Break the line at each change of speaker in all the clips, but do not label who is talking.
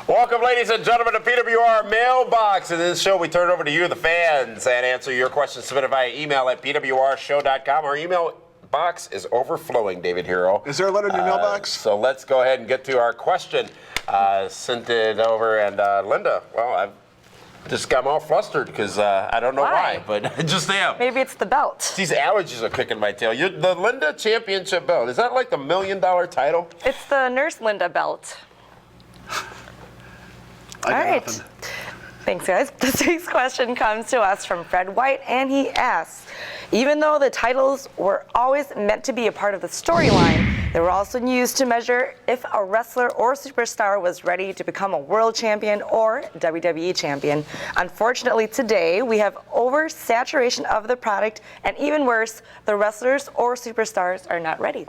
Welcome, ladies and gentlemen, to PWR Mailbox. In this show, we turn it over to you, the fans, and answer your questions submitted via email at pwrshow.com. Our email box is overflowing, David Hero.
Is there a letter in your mailbox?
So let's go ahead and get to our question. Sent it over, and Linda, well, I've just got all flustered because I don't know why, but I just am.
Maybe it's the belt.
These allergies are kicking my tail. The Linda Championship belt, is that like the $1 million title?
It's the Nurse Linda belt.
All
right. Thanks, guys. This week's question comes to us from Fred White, and he asks, even though the titles were always meant to be a part of the storyline, they were also used to measure if a wrestler or superstar was ready to become a world champion or WWE champion. Unfortunately, today, we have oversaturation of the product, and even worse, the wrestlers or superstars are not ready.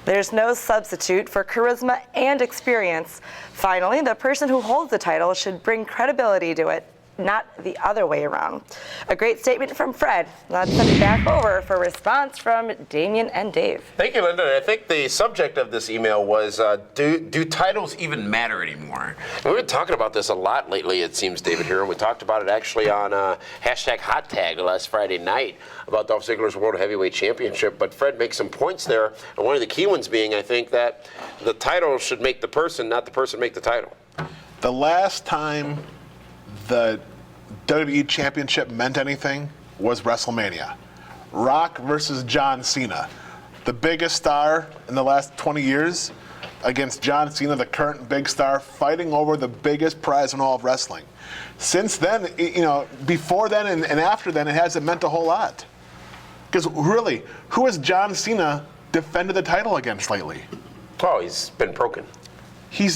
There's no substitute for charisma and experience. Finally, the person who holds the title should bring credibility to it, not the other way around. A great statement from Fred. Let's send it back over for a response from Damien and Dave.
Thank you, Linda. I think the subject of this email was, do titles even matter anymore? And we've been talking about this a lot lately, it seems, David Hero. We talked about it actually on hashtag Hot Tag last Friday night about Dolph Ziggler's World Heavyweight Championship. But Fred makes some points there, and one of the key ones being, I think, that the title should make the person, not the person make the title.
The last time the WWE Championship meant anything was WrestleMania. Rock versus John Cena. The biggest star in the last 20 years against John Cena, the current big star, fighting over the biggest prize in all of wrestling. Since then, before then and after then, it hasn't meant a whole lot. Because really, who has John Cena defended the title against lately?
Oh, he's been broken.
You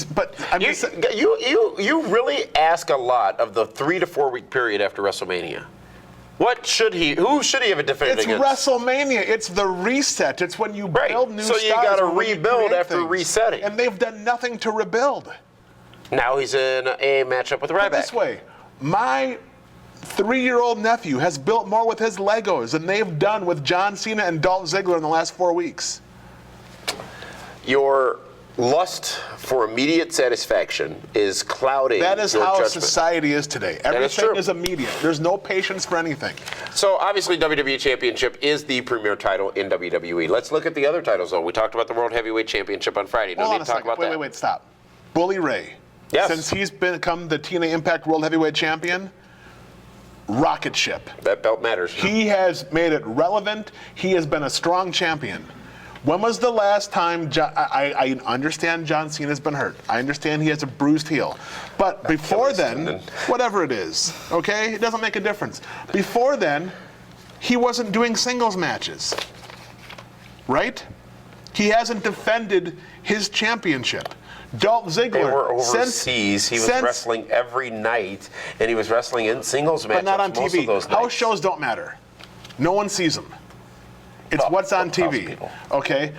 really ask a lot of the 3 to 4 week period after WrestleMania. Who should he have defended
against? It's WrestleMania. It's the reset. It's when you build new stars.
So you got to rebuild after resetting.
And they've done nothing to rebuild.
Now he's in a matchup with Ryback.
This way, my 3-year-old nephew has built more with his Legos than they've done with John Cena and Dolph Ziggler in the last 4 weeks.
Your lust for immediate satisfaction is clouding your judgment.
That is how society is today. Everything is immediate. There's no patience for anything.
So obviously WWE Championship is the premier title in WWE. Let's look at the other titles though. We talked about the World Heavyweight Championship on Friday. No need to talk about that.
Wait, stop. Bully Ray.
Yes.
Since he's become the TNA Impact World Heavyweight Champion, rocket ship.
That belt matters.
He has made it relevant. He has been a strong champion. When was the last time, I understand John Cena's been hurt. I understand he has a bruised heel. But before then, whatever it is, okay, it doesn't make a difference. Before then, he wasn't doing singles matches, right? He hasn't defended his championship. Dolph Ziggler.
They were overseas. He was wrestling every night, and he was wrestling in singles matches.
But not on
most
TV.
Of those
House
nights.
shows don't matter. No one sees them. It's what's on TV, okay?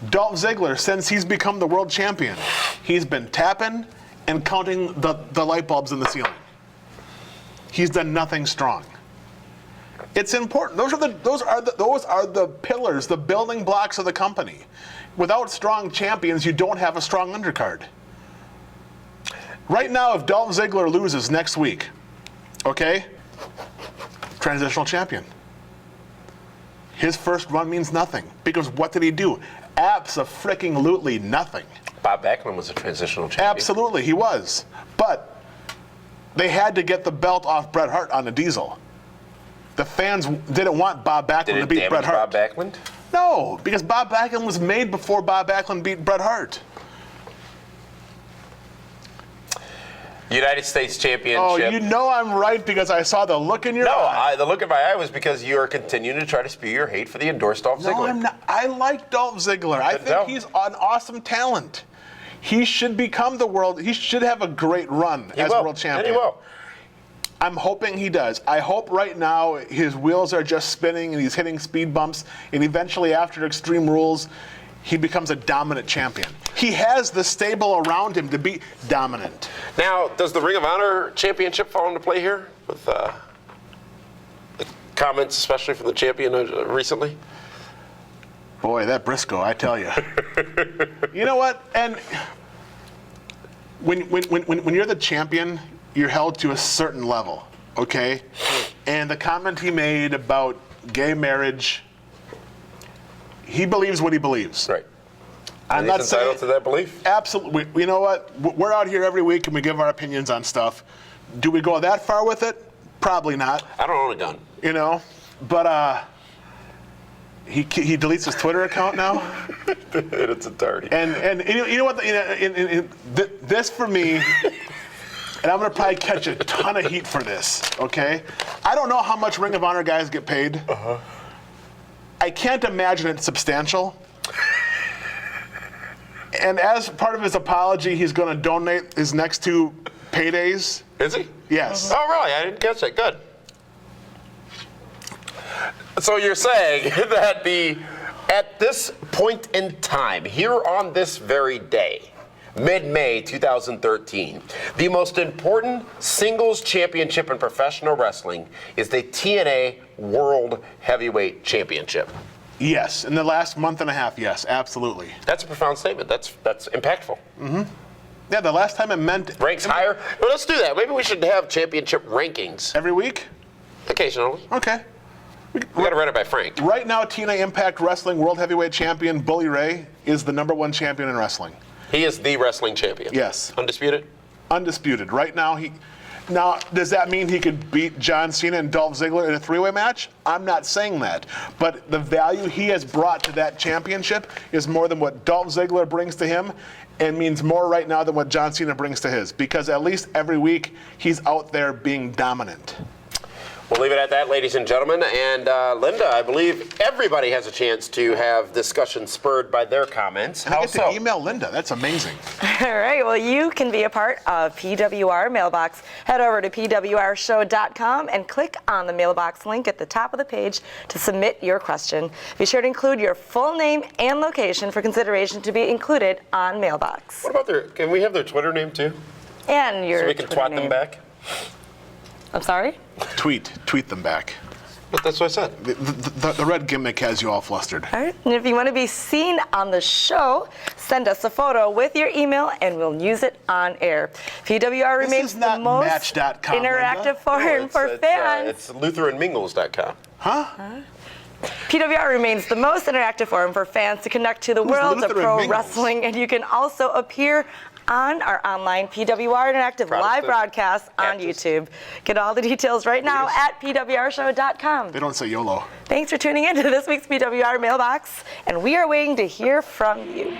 Dolph Ziggler, since he's become the world champion, he's been tapping and counting the light bulbs in the ceiling. He's done nothing strong. It's important. Those are the pillars, the building blocks of the company. Without strong champions, you don't have a strong undercard. Right now, if Dolph Ziggler loses next week, okay, transitional champion. His first run means nothing, because what did he do? Abso-freaking-lutely nothing.
Bob Backlund was a transitional champion.
Absolutely, he was. But they had to get the belt off Bret Hart on the Diesel. The fans didn't want Bob Backlund to beat Bret Hart.
Bob Backlund?
No, because Bob Backlund was made before Bob Backlund beat Bret Hart.
United States Championship.
Oh, you know I'm right because I saw the look in your eye.
No, the look in my eye was because you are continuing to try to spew your hate for the endorsed Dolph Ziggler.
No, I'm not. I like Dolph Ziggler. I think he's an awesome talent. He should become he should have a great run as world champion.
And he will.
I'm hoping he does. I hope right now his wheels are just spinning and he's hitting speed bumps, and eventually after Extreme Rules, he becomes a dominant champion. He has the stable around him to be dominant.
Now, does the Ring of Honor Championship fall into play here with the comments, especially from the champion recently?
Boy, that Briscoe, I tell you. You know what? And when you're the champion, you're held to a certain level, okay? And the comment he made about gay marriage, he believes what he believes.
Right.
I'm
And
not
he's entitled
saying
to that belief.
absolutely. You know what? We're out here every week and we give our opinions on stuff. Do we go that far with it? Probably not.
I don't own a gun.
You know, but he deletes his Twitter account now.
It's a dirty.
And you know what? This for me, and I'm gonna probably catch a ton of heat for this. Okay, I don't know how much Ring of Honor guys get paid. I can't imagine it's substantial. And as part of his apology, he's going to donate his next 2 paydays.
Is he?
Yes.
Oh, really? I didn't catch that. Good. So you're saying that at this point in time, here on this very day, mid-May 2013, the most important singles championship in professional wrestling is the TNA World Heavyweight Championship.
Yes, in the last month and a half, yes, absolutely.
That's a profound statement. That's impactful.
Yeah, the last time it meant...
Ranks higher? Well, let's do that. Maybe we should have championship rankings.
Every week?
Occasionally.
Okay.
We got to run it by Frank.
Right now, TNA Impact Wrestling World Heavyweight Champion Bully Ray is the #1 champion in wrestling.
He is the wrestling champion.
Yes.
Undisputed?
Undisputed. Right now, Now, does that mean he could beat John Cena and Dolph Ziggler in a 3-way match? I'm not saying that. But the value he has brought to that championship is more than what Dolph Ziggler brings to him, and means more right now than what John Cena brings to his. Because at least every week, he's out there being dominant.
We'll leave it at that, ladies and gentlemen. And Linda, I believe everybody has a chance to have discussion spurred by their comments.
And I get to email Linda. That's amazing.
All right, well, you can be a part of PWR Mailbox. Head over to pwrshow.com and click on the Mailbox link at the top of the page to submit your question. Be sure to include your full name and location for consideration to be included on Mailbox.
What about can we have their Twitter name too?
And your
So we can
Twitter
twat
name.
them back?
I'm sorry?
Tweet them back.
But that's what I said.
The red gimmick has you all flustered.
All right, and if you want to be seen on the show, send us a photo with your email and we'll use it on air. PWR
This
remains
is not
the most
Match.com,
interactive
Linda.
forum for fans.
It's LutheranMingles.com.
Huh?
PWR remains the most interactive forum for fans to connect to the
Who's
world of
Lutheran
pro
Mingles?
wrestling, and you can also appear on our online PWR Interactive live
Protestant
broadcast on
Baptist.
YouTube. Get all the details right now at pwrshow.com.
They don't say YOLO.
Thanks for tuning in to this week's PWR Mailbox, and we are waiting to hear from you.